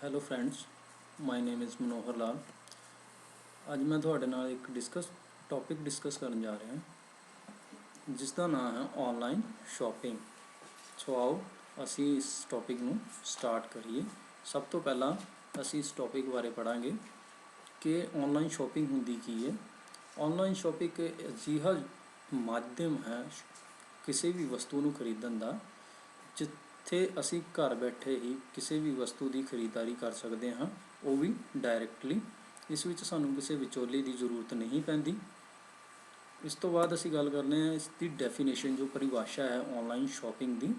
Hello friends, my name is Manohar Lal. ਅੱਜ ਮੈਂ ਤੁਹਾਡੇ ਨਾਲ ਇੱਕ ਟੌਪਿਕ ਡਿਸਕਸ ਕਰਨ ਜਾ ਰਿਹਾ ਜਿਸ ਦਾ ਨਾਮ ਹੈ ਔਨਲਾਈਨ ਸ਼ਾਪਿੰਗ। ਸੋ ਆਓ ਅਸੀਂ ਇਸ ਟੌਪਿਕ ਨੂੰ ਸਟਾਰਟ ਕਰੀਏ। ਸਭ ਤੋਂ ਪਹਿਲਾਂ ਅਸੀਂ ਇਸ ਟੌਪਿਕ ਬਾਰੇ ਪੜ੍ਹਾਂਗੇ ਕਿ ਔਨਲਾਈਨ ਸ਼ਾਪਿੰਗ ਹੁੰਦੀ ਕੀ ਹੈ। ਔਨਲਾਈਨ ਸ਼ਾਪਿੰਗ ਇੱਕ ਅਜਿਹਾ ਮਾਧਿਅਮ ਹੈ ਕਿਸੇ ਵੀ ਵਸਤੂ ਨੂੰ ਖਰੀਦਣ ਦਾ ਜਿੱਥੇ ਅਸੀਂ ਘਰ ਬੈਠੇ ਹੀ ਕਿਸੇ ਵੀ ਵਸਤੂ ਦੀ ਖਰੀਦਦਾਰੀ ਕਰ ਸਕਦੇ ਹਾਂ, ਉਹ ਵੀ ਡਾਇਰੈਕਟਲੀ। ਇਸ ਵਿੱਚ ਸਾਨੂੰ ਕਿਸੇ ਵਿਚੋਲੇ ਦੀ ਜ਼ਰੂਰਤ ਨਹੀਂ ਪੈਂਦੀ। ਇਸ ਤੋਂ ਬਾਅਦ ਅਸੀਂ ਗੱਲ ਕਰਦੇ ਹਾਂ ਇਸ ਦੀ ਡੈਫੀਨੇਸ਼ਨ, ਜੋ ਪਰਿਭਾਸ਼ਾ ਹੈ ਔਨਲਾਈਨ ਸ਼ਾਪਿੰਗ ਦੀ।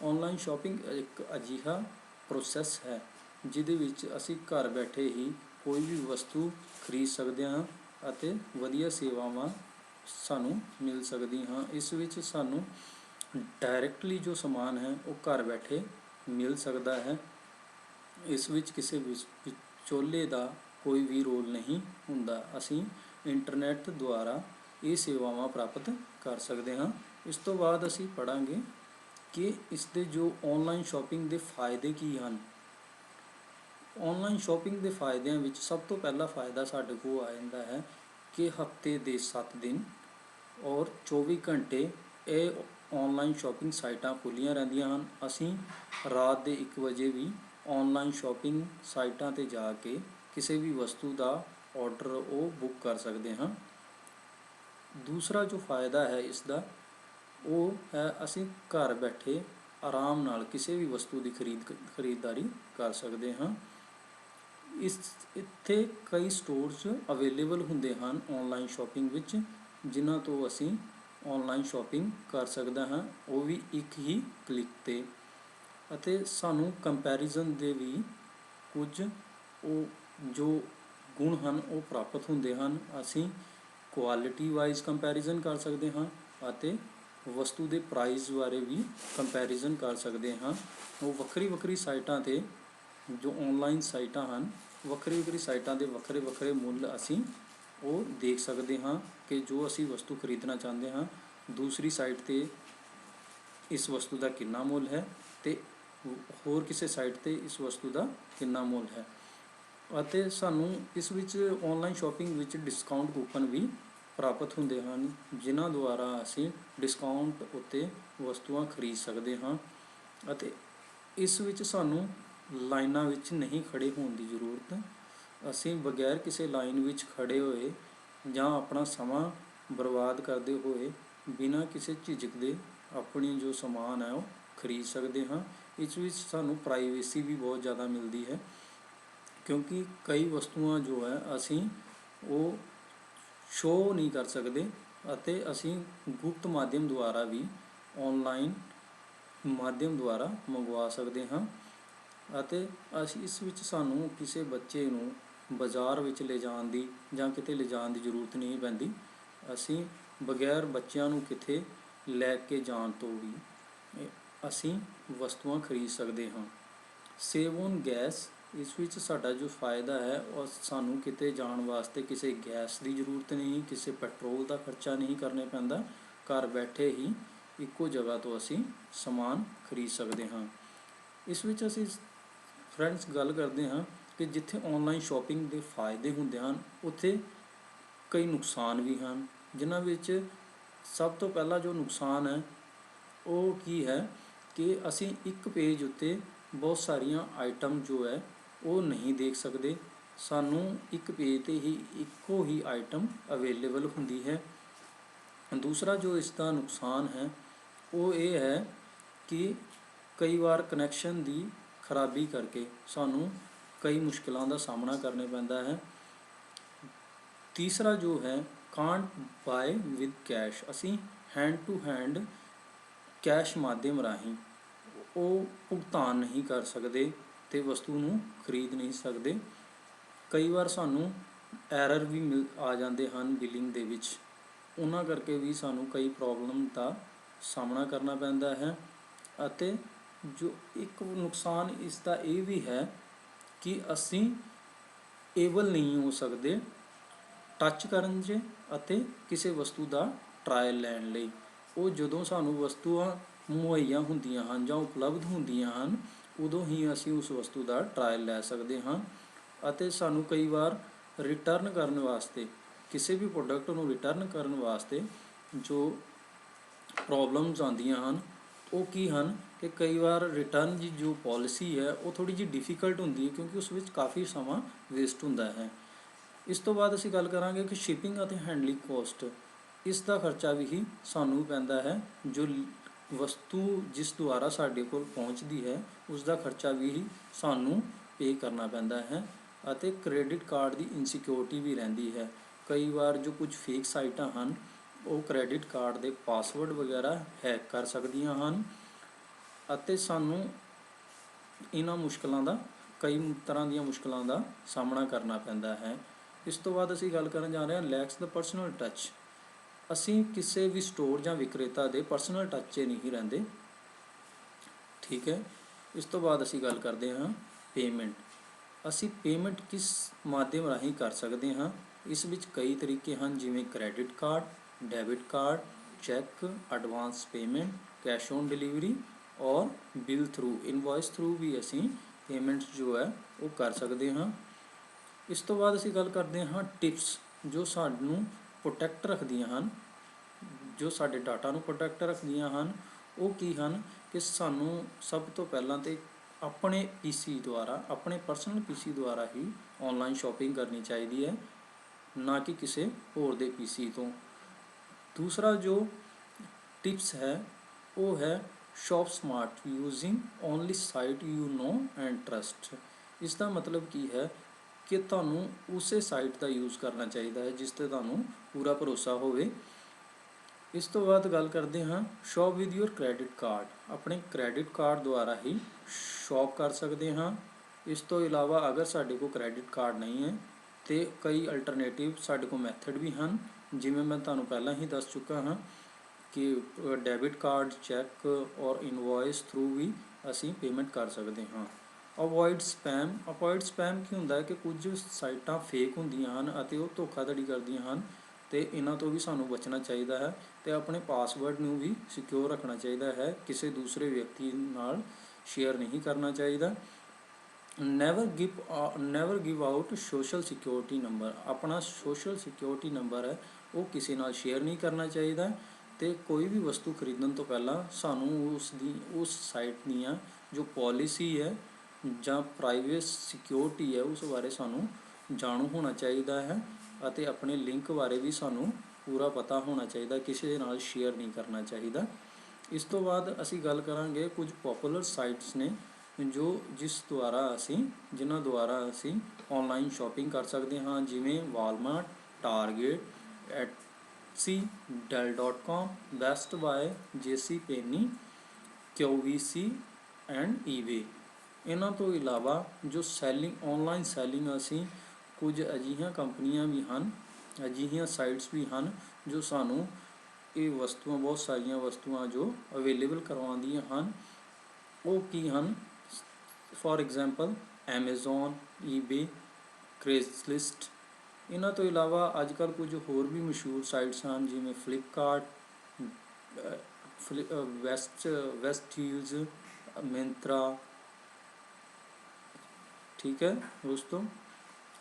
ਔਨਲਾਈਨ ਸ਼ਾਪਿੰਗ ਇੱਕ ਅਜਿਹਾ ਪ੍ਰੋਸੈਸ ਹੈ ਜਿਹਦੇ ਵਿੱਚ ਅਸੀਂ ਘਰ ਬੈਠੇ ਹੀ ਕੋਈ ਵੀ ਵਸਤੂ ਖਰੀਦ ਸਕਦੇ ਹਾਂ ਅਤੇ ਵਧੀਆ ਸੇਵਾਵਾਂ ਸਾਨੂੰ ਮਿਲ ਸਕਦੀਆਂ ਹਾਂ। ਇਸ ਵਿੱਚ ਸਾਨੂੰ ਡਾਇਰੈਕਟਲੀ ਜੋ ਸਮਾਨ ਹੈ ਉਹ ਘਰ ਬੈਠੇ ਮਿਲ ਸਕਦਾ ਹੈ। ਇਸ ਵਿੱਚ ਕਿਸੇ ਵਿਚੋਲੇ ਦਾ ਕੋਈ ਵੀ ਰੋਲ ਨਹੀਂ ਹੁੰਦਾ। ਅਸੀਂ ਇੰਟਰਨੈੱਟ ਦੁਆਰਾ ਇਹ ਸੇਵਾਵਾਂ ਪ੍ਰਾਪਤ ਕਰ ਸਕਦੇ ਹਾਂ। ਇਸ ਤੋਂ ਬਾਅਦ ਅਸੀਂ ਪੜ੍ਹਾਂਗੇ ਕਿ ਇਸ ਦੇ ਜੋ ਔਨਲਾਈਨ ਸ਼ਾਪਿੰਗ ਦੇ ਫਾਇਦੇ ਕੀ ਹਨ। ਔਨਲਾਈਨ ਸ਼ਾਪਿੰਗ ਦੇ ਫਾਇਦਿਆਂ ਵਿੱਚ ਸਭ ਤੋਂ ਪਹਿਲਾ ਫਾਇਦਾ ਸਾਡੇ ਕੋਲ ਆ ਜਾਂਦਾ ਹੈ ਕਿ ਹਫ਼ਤੇ ਦੇ 7 ਦਿਨ ਔਰ 24 ਘੰਟੇ ਇਹ ਔਨਲਾਈਨ ਸ਼ਾਪਿੰਗ ਸਾਈਟਾਂ ਖੁੱਲ੍ਹੀਆਂ ਰਹਿੰਦੀਆਂ ਹਨ। ਅਸੀਂ ਰਾਤ ਦੇ 1 ਵਜੇ ਵੀ ਔਨਲਾਈਨ ਸ਼ਾਪਿੰਗ ਸਾਈਟਾਂ 'ਤੇ ਜਾ ਕੇ ਕਿਸੇ ਵੀ ਵਸਤੂ ਦਾ ਆਰਡਰ ਉਹ ਬੁੱਕ ਕਰ ਸਕਦੇ ਹਾਂ। ਦੂਸਰਾ ਜੋ ਫਾਇਦਾ ਹੈ ਇਸ ਦਾ ਉਹ ਹੈ ਅਸੀਂ ਘਰ ਬੈਠੇ ਆਰਾਮ ਨਾਲ ਕਿਸੇ ਵੀ ਵਸਤੂ ਦੀ ਖਰੀਦਦਾਰੀ ਕਰ ਸਕਦੇ ਹਾਂ। ਇੱਥੇ ਕਈ ਸਟੋਰਸ ਅਵੇਲੇਬਲ ਹੁੰਦੇ ਹਨ ਔਨਲਾਈਨ ਸ਼ਾਪਿੰਗ ਵਿੱਚ, ਜਿਨ੍ਹਾਂ ਤੋਂ ਅਸੀਂ ਔਨਲਾਈਨ ਸ਼ਾਪਿੰਗ ਕਰ ਸਕਦਾ ਹਾਂ, ਉਹ ਵੀ ਇੱਕ ਹੀ ਕਲਿੱਕ 'ਤੇ। ਅਤੇ ਸਾਨੂੰ ਕੰਪੈਰੀਜ਼ਨ ਦੇ ਵੀ ਕੁਝ ਉਹ ਜੋ ਗੁਣ ਹਨ ਉਹ ਪ੍ਰਾਪਤ ਹੁੰਦੇ ਹਨ। ਅਸੀਂ ਕੁਆਲਿਟੀ ਵਾਈਜ਼ ਕੰਪੈਰੀਜ਼ਨ ਕਰ ਸਕਦੇ ਹਾਂ ਅਤੇ ਵਸਤੂ ਦੇ ਪ੍ਰਾਈਸ ਬਾਰੇ ਵੀ ਕੰਪੈਰੀਜ਼ਨ ਕਰ ਸਕਦੇ ਹਾਂ। ਉਹ ਵੱਖਰੀ ਸਾਈਟਾਂ 'ਤੇ ਜੋ ਔਨਲਾਈਨ ਸਾਈਟਾਂ ਹਨ, ਵੱਖਰੀ ਸਾਈਟਾਂ ਦੇ ਵੱਖਰੇ ਮੁੱਲ ਅਸੀਂ ਉਹ ਦੇਖ ਸਕਦੇ ਹਾਂ ਕਿ ਜੋ ਅਸੀਂ ਵਸਤੂ ਖਰੀਦਣਾ ਚਾਹੁੰਦੇ ਹਾਂ ਦੂਸਰੀ ਸਾਈਟ 'ਤੇ ਇਸ ਵਸਤੂ ਦਾ ਕਿੰਨਾ ਮੁੱਲ ਹੈ ਅਤੇ ਹੋਰ ਕਿਸੇ ਸਾਈਟ 'ਤੇ ਇਸ ਵਸਤੂ ਦਾ ਕਿੰਨਾ ਮੁੱਲ ਹੈ। ਅਤੇ ਸਾਨੂੰ ਇਸ ਵਿੱਚ ਔਨਲਾਈਨ ਸ਼ਾਪਿੰਗ ਵਿੱਚ ਡਿਸਕਾਊਂਟ ਕੂਪਨ ਵੀ ਪ੍ਰਾਪਤ ਹੁੰਦੇ ਹਨ, ਜਿਨ੍ਹਾਂ ਦੁਆਰਾ ਅਸੀਂ ਡਿਸਕਾਊਂਟ ਉੱਤੇ ਵਸਤੂਆਂ ਖਰੀਦ ਸਕਦੇ ਹਾਂ। ਅਤੇ ਇਸ ਵਿੱਚ ਸਾਨੂੰ ਲਾਈਨਾਂ ਵਿੱਚ ਨਹੀਂ ਖੜ੍ਹੇ ਹੋਣ ਦੀ ਜ਼ਰੂਰਤ। ਅਸੀਂ ਬਗੈਰ ਕਿਸੇ ਲਾਈਨ ਵਿੱਚ ਖੜ੍ਹੇ ਹੋਏ ਜਾਂ ਆਪਣਾ ਸਮਾਂ ਬਰਬਾਦ ਕਰਦੇ ਹੋਏ ਬਿਨਾਂ ਕਿਸੇ ਝਿਜਕ ਦੇ ਆਪਣੀ ਜੋ ਸਮਾਨ ਹੈ ਉਹ ਖਰੀਦ ਸਕਦੇ ਹਾਂ। ਇਸ ਵਿੱਚ ਸਾਨੂੰ ਪ੍ਰਾਈਵੇਸੀ ਵੀ ਬਹੁਤ ਜ਼ਿਆਦਾ ਮਿਲਦੀ ਹੈ, ਕਿਉਂਕਿ ਕਈ ਵਸਤੂਆਂ ਜੋ ਹੈ ਅਸੀਂ ਉਹ ਸ਼ੋਅ ਨਹੀਂ ਕਰ ਸਕਦੇ ਅਤੇ ਅਸੀਂ ਗੁਪਤ ਮਾਧਿਅਮ ਦੁਆਰਾ ਵੀ ਔਨਲਾਈਨ ਮਾਧਿਅਮ ਦੁਆਰਾ ਮੰਗਵਾ ਸਕਦੇ ਹਾਂ। ਅਤੇ ਅਸੀਂ ਇਸ ਵਿੱਚ ਸਾਨੂੰ ਕਿਸੇ ਬੱਚੇ ਨੂੰ ਬਾਜ਼ਾਰ ਵਿੱਚ ਲਿਜਾਣ ਦੀ ਜਾਂ ਕਿਤੇ ਲਿਜਾਣ ਦੀ ਜ਼ਰੂਰਤ ਨਹੀਂ ਪੈਂਦੀ। ਅਸੀਂ ਬਗੈਰ ਬੱਚਿਆਂ ਨੂੰ ਕਿਤੇ ਲੈ ਕੇ ਜਾਣ ਤੋਂ ਵੀ ਅਸੀਂ ਵਸਤੂਆਂ ਖਰੀਦ ਸਕਦੇ ਹਾਂ। ਸੇਵ ਔਨ ਗੈਸ, ਇਸ ਵਿੱਚ ਸਾਡਾ ਜੋ ਫਾਇਦਾ ਹੈ ਉਹ ਸਾਨੂੰ ਕਿਤੇ ਜਾਣ ਵਾਸਤੇ ਕਿਸੇ ਗੈਸ ਦੀ ਜ਼ਰੂਰਤ ਨਹੀਂ, ਕਿਸੇ ਪੈਟਰੋਲ ਦਾ ਖਰਚਾ ਨਹੀਂ ਕਰਨਾ ਪੈਂਦਾ। ਘਰ ਬੈਠੇ ਹੀ ਇੱਕੋ ਜਗ੍ਹਾ ਤੋਂ ਅਸੀਂ ਸਮਾਨ ਖਰੀਦ ਸਕਦੇ ਹਾਂ। ਇਸ ਵਿੱਚ ਅਸੀਂ ਫਰੈਂਡਸ ਗੱਲ ਕਰਦੇ ਹਾਂ ਕਿ ਜਿੱਥੇ ਔਨਲਾਈਨ ਸ਼ਾਪਿੰਗ ਦੇ ਫਾਇਦੇ ਹੁੰਦੇ ਹਨ ਉੱਥੇ ਕਈ ਨੁਕਸਾਨ ਵੀ ਹਨ, ਜਿਨ੍ਹਾਂ ਵਿੱਚ ਸਭ ਤੋਂ ਪਹਿਲਾ ਜੋ ਨੁਕਸਾਨ ਹੈ ਉਹ ਕੀ ਹੈ ਕਿ ਅਸੀਂ ਇੱਕ ਪੇਜ ਉੱਤੇ ਬਹੁਤ ਸਾਰੀਆਂ ਆਈਟਮ ਜੋ ਹੈ ਉਹ ਨਹੀਂ ਦੇਖ ਸਕਦੇ। ਸਾਨੂੰ ਇੱਕ ਪੇਜ 'ਤੇ ਹੀ ਇੱਕੋ ਹੀ ਆਈਟਮ ਅਵੇਲੇਬਲ ਹੁੰਦੀ ਹੈ। ਦੂਸਰਾ ਜੋ ਇਸ ਦਾ ਨੁਕਸਾਨ ਹੈ ਉਹ ਇਹ ਹੈ ਕਿ ਕਈ ਵਾਰ ਕਨੈਕਸ਼ਨ ਦੀ ਖਰਾਬੀ ਕਰਕੇ ਸਾਨੂੰ ਕਈ ਮੁਸ਼ਕਿਲਾਂ ਦਾ ਸਾਹਮਣਾ ਕਰਨਾ ਪੈਂਦਾ ਹੈ। ਤੀਸਰਾ ਜੋ ਹੈ ਕਾਂਟ ਬਾਏ ਵਿਦ ਕੈਸ਼, ਅਸੀਂ ਹੈਂਡ ਟੂ ਹੈਂਡ ਕੈਸ਼ ਮਾਧਿਅਮ ਰਾਹੀਂ ਉਹ ਭੁਗਤਾਨ ਨਹੀਂ ਕਰ ਸਕਦੇ ਅਤੇ ਵਸਤੂ ਨੂੰ ਖਰੀਦ ਨਹੀਂ ਸਕਦੇ। ਕਈ ਵਾਰ ਸਾਨੂੰ ਐਰਰ ਵੀ ਆ ਜਾਂਦੇ ਹਨ ਬਿਲਿੰਗ ਦੇ ਵਿੱਚ, ਉਹਨਾਂ ਕਰਕੇ ਵੀ ਸਾਨੂੰ ਕਈ ਪ੍ਰੋਬਲਮ ਦਾ ਸਾਹਮਣਾ ਕਰਨਾ ਪੈਂਦਾ ਹੈ। ਅਤੇ ਜੋ ਇੱਕ ਨੁਕਸਾਨ ਇਸ ਦਾ ਇਹ ਵੀ ਹੈ ਕਿ ਅਸੀਂ ਏਬਲ ਨਹੀਂ ਹੋ ਸਕਦੇ ਟੱਚ ਕਰਨ 'ਚ ਅਤੇ ਕਿਸੇ ਵਸਤੂ ਦਾ ਟਰਾਇਲ ਲੈਣ ਲਈ। ਉਹ ਜਦੋਂ ਸਾਨੂੰ ਵਸਤੂਆਂ ਮੁਹੱਈਆ ਹੁੰਦੀਆਂ ਹਨ ਜਾਂ ਉਪਲਬਧ ਹੁੰਦੀਆਂ ਹਨ ਉਦੋਂ ਹੀ ਅਸੀਂ ਉਸ ਵਸਤੂ ਦਾ ਟਰਾਇਲ ਲੈ ਸਕਦੇ ਹਾਂ। ਅਤੇ ਸਾਨੂੰ ਕਈ ਵਾਰ ਰਿਟਰਨ ਕਰਨ ਵਾਸਤੇ, ਕਿਸੇ ਵੀ ਪ੍ਰੋਡਕਟ ਨੂੰ ਰਿਟਰਨ ਕਰਨ ਵਾਸਤੇ ਜੋ ਪ੍ਰੋਬਲਮਸ ਆਉਂਦੀਆਂ ਹਨ ਉਹ ਕੀ ਹਨ ਕਿ ਕਈ ਵਾਰ ਰਿਟਰਨ ਦੀ ਜੋ ਪੋਲਿਸੀ ਹੈ ਉਹ ਥੋੜ੍ਹੀ ਜਿਹੀ ਡਿਫੀਕਲਟ ਹੁੰਦੀ ਹੈ, ਕਿਉਂਕਿ ਉਸ ਵਿੱਚ ਕਾਫੀ ਸਮਾਂ ਵੇਸਟ ਹੁੰਦਾ ਹੈ। ਇਸ ਤੋਂ ਬਾਅਦ ਅਸੀਂ ਗੱਲ ਕਰਾਂਗੇ ਕਿ ਸ਼ਿਪਿੰਗ ਅਤੇ ਹੈਂਡਲਿੰਗ ਕੋਸਟ। ਇਸ ਦਾ ਖਰਚਾ ਵੀ ਸਾਨੂੰ ਪੈਂਦਾ ਹੈ। ਜੋ ਵਸਤੂ ਜਿਸ ਦੁਆਰਾ ਸਾਡੇ ਕੋਲ ਪਹੁੰਚਦੀ ਹੈ ਉਸ ਦਾ ਖਰਚਾ ਵੀ ਸਾਨੂੰ ਪੇ ਕਰਨਾ ਪੈਂਦਾ ਹੈ। ਅਤੇ ਕ੍ਰੈਡਿਟ ਕਾਰਡ ਦੀ ਇਨਸਿਕਿਉਰਿਟੀ ਵੀ ਰਹਿੰਦੀ ਹੈ। ਕਈ ਵਾਰ ਜੋ ਕੁਝ ਫੇਕ ਸਾਈਟਾਂ ਹਨ ਉਹ ਕ੍ਰੈਡਿਟ ਕਾਰਡ ਦੇ ਪਾਸਵਰਡ ਵਗੈਰਾ ਹੈਕ ਕਰ ਸਕਦੀਆਂ ਹਨ ਅਤੇ ਸਾਨੂੰ ਇਹਨਾਂ ਮੁਸ਼ਕਲਾਂ ਦਾ, ਕਈ ਤਰ੍ਹਾਂ ਦੀਆਂ ਮੁਸ਼ਕਲਾਂ ਦਾ ਸਾਹਮਣਾ ਕਰਨਾ ਪੈਂਦਾ ਹੈ। ਇਸ ਤੋਂ ਬਾਅਦ ਅਸੀਂ ਗੱਲ ਕਰਨ ਜਾ ਰਹੇ ਹਾਂ ਲੈਕਸ ਦਾ ਪਰਸਨਲ ਟੱਚ। ਅਸੀਂ ਕਿਸੇ ਵੀ ਸਟੋਰ ਜਾਂ ਵਿਕਰੇਤਾ ਦੇ ਪਰਸਨਲ ਟੱਚ 'ਚ ਨਹੀਂ ਰਹਿੰਦੇ, ਠੀਕ ਹੈ। ਇਸ ਤੋਂ ਬਾਅਦ ਅਸੀਂ ਗੱਲ ਕਰਦੇ ਹਾਂ ਪੇਮੈਂਟ। ਅਸੀਂ ਪੇਮੈਂਟ ਕਿਸ ਮਾਧਿਅਮ ਰਾਹੀਂ ਕਰ ਸਕਦੇ ਹਾਂ। ਇਸ ਵਿੱਚ ਕਈ ਤਰੀਕੇ ਹਨ, ਜਿਵੇਂ credit card, debit card, check, advance payment, cash on delivery ਔਰ ਬਿਲ ਥਰੂ, ਇਨਵੋਇਸ ਥਰੂ ਵੀ ਅਸੀਂ ਪੇਮੈਂਟ ਜੋ ਹੈ ਉਹ ਕਰ ਸਕਦੇ ਹਾਂ। ਇਸ ਤੋਂ ਬਾਅਦ ਅਸੀਂ ਗੱਲ ਕਰਦੇ ਹਾਂ ਟਿਪਸ, ਜੋ ਸਾਨੂੰ ਪ੍ਰੋਟੈਕਟ ਰੱਖਦੀਆਂ ਹਨ, ਜੋ ਸਾਡੇ ਡਾਟਾ ਨੂੰ ਪ੍ਰੋਟੈਕਟ ਰੱਖਦੀਆਂ ਹਨ। ਉਹ ਕੀ ਹਨ ਕਿ ਸਾਨੂੰ ਸਭ ਤੋਂ ਪਹਿਲਾਂ ਤਾਂ ਆਪਣੇ PC ਦੁਆਰਾ, ਆਪਣੇ ਪਰਸਨਲ PC ਦੁਆਰਾ ਹੀ ਔਨਲਾਈਨ ਸ਼ਾਪਿੰਗ ਕਰਨੀ ਚਾਹੀਦੀ ਹੈ, ਨਾ ਕਿ ਕਿਸੇ ਹੋਰ ਦੇ PC ਤੋਂ। ਦੂਸਰਾ ਜੋ ਟਿਪਸ ਹੈ ਉਹ ਹੈ shop smart, using only site you know and trust. ਇਸ ਦਾ ਮਤਲਬ ਕੀ ਹੈ ਕਿ ਤੁਹਾਨੂੰ ਉਸੇ ਸਾਈਟ ਦਾ ਯੂਜ਼ ਕਰਨਾ ਚਾਹੀਦਾ ਹੈ ਜਿਸ 'ਤੇ ਤੁਹਾਨੂੰ ਪੂਰਾ ਭਰੋਸਾ ਹੋਵੇ। ਇਸ ਤੋਂ ਬਾਅਦ ਗੱਲ ਕਰਦੇ ਹਾਂ shop with your credit card. ਆਪਣੇ ਕ੍ਰੈਡਿਟ ਕਾਰਡ ਦੁਆਰਾ ਹੀ ਸ਼ੌਪ ਕਰ ਸਕਦੇ ਹਾਂ। ਇਸ ਤੋਂ ਇਲਾਵਾ ਅਗਰ ਸਾਡੇ ਕੋਲ ਕ੍ਰੈਡਿਟ ਕਾਰਡ ਨਹੀਂ ਹੈ ਤੇ ਕਈ ਅਲਟਰਨੇਟਿਵ ਸਾਡੇ ਕੋਲ ਮੈਥਡ ਵੀ ਹਨ, ਜਿਵੇਂ ਮੈਂ ਤੁਹਾਨੂੰ ਪਹਿਲਾਂ ਹੀ ਦੱਸ ਚੁੱਕਾ ਹਾਂ ਕਿ ਡੈਬਿਟ ਕਾਰਡ, ਚੈੱਕ ਔਰ ਇਨਵੋਇਸ ਥਰੂ ਵੀ ਅਸੀਂ ਪੇਮੈਂਟ ਕਰ ਸਕਦੇ ਹਾਂ। Avoid spam. ਅਵੋਇਡ ਸਪੈਮ ਕੀ ਹੁੰਦਾ ਹੈ ਕਿ ਕੁਝ ਸਾਈਟਾਂ ਫੇਕ ਹੁੰਦੀਆਂ ਹਨ ਅਤੇ ਉਹ ਧੋਖਾਧੜੀ ਕਰਦੀਆਂ ਹਨ, ਅਤੇ ਇਹਨਾਂ ਤੋਂ ਵੀ ਸਾਨੂੰ ਬਚਣਾ ਚਾਹੀਦਾ ਹੈ। ਅਤੇ ਆਪਣੇ ਪਾਸਵਰਡ ਨੂੰ ਵੀ ਸਿਕਿਉਰ ਰੱਖਣਾ ਚਾਹੀਦਾ ਹੈ, ਕਿਸੇ ਦੂਸਰੇ ਵਿਅਕਤੀ ਨਾਲ ਸ਼ੇਅਰ ਨਹੀਂ ਕਰਨਾ ਚਾਹੀਦਾ। Never give out social security number. ਆਪਣਾ ਸੋਸ਼ਲ ਸਿਕਿਉਰਿਟੀ ਨੰਬਰ ਹੈ ਉਹ ਕਿਸੇ ਨਾਲ ਸ਼ੇਅਰ ਨਹੀਂ ਕਰਨਾ ਚਾਹੀਦਾ। ਅਤੇ ਕੋਈ ਵੀ ਵਸਤੂ ਖਰੀਦਣ ਤੋਂ ਪਹਿਲਾਂ ਸਾਨੂੰ ਉਸ ਸਾਈਟ ਦੀਆਂ ਜੋ ਪੋਲਿਸੀ ਹੈ ਜਾਂ ਪ੍ਰਾਈਵੇਟ ਸਿਕਿਉਰਿਟੀ ਹੈ ਉਸ ਬਾਰੇ ਸਾਨੂੰ ਜਾਣੂ ਹੋਣਾ ਚਾਹੀਦਾ ਹੈ, ਅਤੇ ਆਪਣੇ ਲਿੰਕ ਬਾਰੇ ਵੀ ਸਾਨੂੰ ਪੂਰਾ ਪਤਾ ਹੋਣਾ ਚਾਹੀਦਾ, ਕਿਸੇ ਦੇ ਨਾਲ ਸ਼ੇਅਰ ਨਹੀਂ ਕਰਨਾ ਚਾਹੀਦਾ। ਇਸ ਤੋਂ ਬਾਅਦ ਅਸੀਂ ਗੱਲ ਕਰਾਂਗੇ ਕੁਝ ਪੋਪੂਲਰ ਸਾਈਟਸ ਨੇ ਜਿਨ੍ਹਾਂ ਦੁਆਰਾ ਅਸੀਂ ਔਨਲਾਈਨ ਸ਼ਾਪਿੰਗ ਕਰ ਸਕਦੇ ਹਾਂ, ਜਿਵੇਂ Walmart, Target, Etsy, dell.com, Best Buy, JC Penney, QVC and eBay। ਇਹਨਾਂ ਤੋਂ ਇਲਾਵਾ ਜੋ ਔਨਲਾਈਨ ਸੈਲਿੰਗ, ਅਸੀਂ ਕੁਝ ਅਜਿਹੀਆਂ ਕੰਪਨੀਆਂ ਵੀ ਹਨ, ਅਜਿਹੀਆਂ ਸਾਈਟਸ ਵੀ ਹਨ ਜੋ ਸਾਨੂੰ ਇਹ ਵਸਤੂਆਂ, ਬਹੁਤ ਸਾਰੀਆਂ ਵਸਤੂਆਂ ਜੋ ਅਵੇਲੇਬਲ ਕਰਵਾਉਂਦੀਆਂ ਹਨ। ਉਹ ਕੀ ਹਨ? For example Amazon, eBay, ਕ੍ਰੇਜ਼ਲਿਸਟ। ਇਹਨਾਂ ਤੋਂ ਇਲਾਵਾ ਅੱਜ ਕੱਲ੍ਹ ਕੁਝ ਹੋਰ ਵੀ ਮਸ਼ਹੂਰ ਸਾਈਟਸ ਹਨ, ਜਿਵੇਂ ਫਲਿੱਪਕਾਰਟ, ਵੈਸਟਹੀਲਜ਼, ਮਿੰਤਰਾ, ਠੀਕ ਹੈ ਦੋਸਤੋ।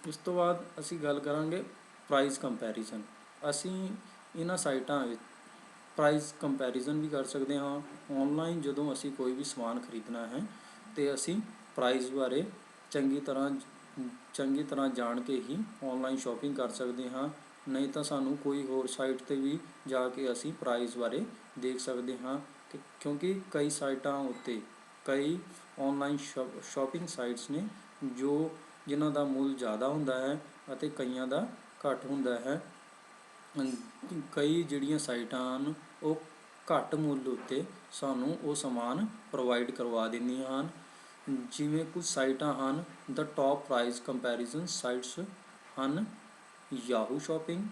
ਇਸ ਤੋਂ ਬਾਅਦ ਅਸੀਂ ਗੱਲ ਕਰਾਂਗੇ ਪ੍ਰਾਈਸ ਕੰਪੈਰੀਜ਼ਨ। ਅਸੀਂ ਇਹਨਾਂ ਸਾਈਟਾਂ ਵਿੱਚ ਪ੍ਰਾਈਸ ਕੰਪੈਰੀਜ਼ਨ ਵੀ ਕਰ ਸਕਦੇ ਹਾਂ। ਔਨਲਾਈਨ ਜਦੋਂ ਅਸੀਂ ਕੋਈ ਵੀ ਸਮਾਨ ਖਰੀਦਣਾ ਹੈ ਅਤੇ ਅਸੀਂ ਪ੍ਰਾਈਸ ਬਾਰੇ ਚੰਗੀ ਤਰ੍ਹਾਂ ਜਾਣ ਕੇ ਹੀ ਔਨਲਾਈਨ ਸ਼ਾਪਿੰਗ ਕਰ ਸਕਦੇ ਹਾਂ। ਨਹੀਂ ਤਾਂ ਸਾਨੂੰ ਕੋਈ ਹੋਰ ਸਾਈਟ 'ਤੇ ਵੀ ਜਾ ਕੇ ਅਸੀਂ ਪ੍ਰਾਈਸ ਬਾਰੇ ਦੇਖ ਸਕਦੇ ਹਾਂ, ਕਿਉਂਕਿ ਕਈ ਸਾਈਟਾਂ ਉੱਤੇ ਕਈ ਔਨਲਾਈਨ ਸ਼ਾਪਿੰਗ ਸਾਈਟਸ ਨੇ ਜਿਨ੍ਹਾਂ ਦਾ ਮੁੱਲ ਜ਼ਿਆਦਾ ਹੁੰਦਾ ਹੈ ਅਤੇ ਕਈਆਂ ਦਾ ਘੱਟ ਹੁੰਦਾ ਹੈ। ਕਈ ਜਿਹੜੀਆਂ ਸਾਈਟਾਂ ਹਨ ਉਹ ਘੱਟ ਮੁੱਲ ਉੱਤੇ ਸਾਨੂੰ ਉਹ ਸਮਾਨ ਪ੍ਰੋਵਾਈਡ ਕਰਵਾ ਦਿੰਦੀਆਂ ਹਨ, ਜਿਵੇਂ ਕੁਝ ਸਾਈਟਾਂ ਹਨ। ਦ ਟੋਪ ਪ੍ਰਾਈਸ ਕੰਪੈਰੀਜ਼ਨ ਸਾਈਟਸ ਹਨ ਯਾਹੂ ਸ਼ਾਪਿੰਗ,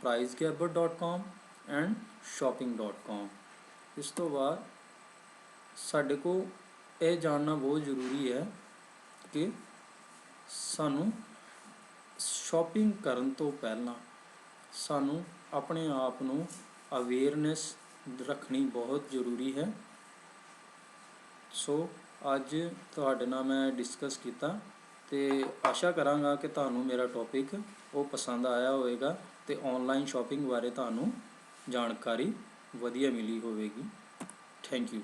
ਪ੍ਰਾਈਸਗੈਬਰ.com ਐਂਡ shopping.com। ਇਸ ਤੋਂ ਬਾਅਦ ਸਾਡੇ ਕੋਲ ਇਹ ਜਾਣਨਾ ਬਹੁਤ ਜ਼ਰੂਰੀ ਹੈ ਕਿ ਸਾਨੂੰ ਸ਼ਾਪਿੰਗ ਕਰਨ ਤੋਂ ਪਹਿਲਾਂ ਸਾਨੂੰ ਆਪਣੇ ਆਪ ਨੂੰ ਅਵੇਅਰਨੈਸ ਰੱਖਣੀ ਬਹੁਤ ਜ਼ਰੂਰੀ ਹੈ। ਸੋ ਅੱਜ ਤੁਹਾਡੇ ਨਾਲ ਮੈਂ ਡਿਸਕਸ ਕੀਤਾ ਤੇ ਆਸ਼ਾ ਕਰਾਂਗਾ ਕਿ ਤੁਹਾਨੂੰ ਮੇਰਾ ਟੌਪਿਕ ਉਹ ਪਸੰਦ ਆਇਆ ਹੋਵੇਗਾ ਤੇ ਆਨਲਾਈਨ ਸ਼ਾਪਿੰਗ ਬਾਰੇ ਤੁਹਾਨੂੰ ਜਾਣਕਾਰੀ ਵਧੀਆ ਮਿਲੀ ਹੋਵੇਗੀ। Thank you.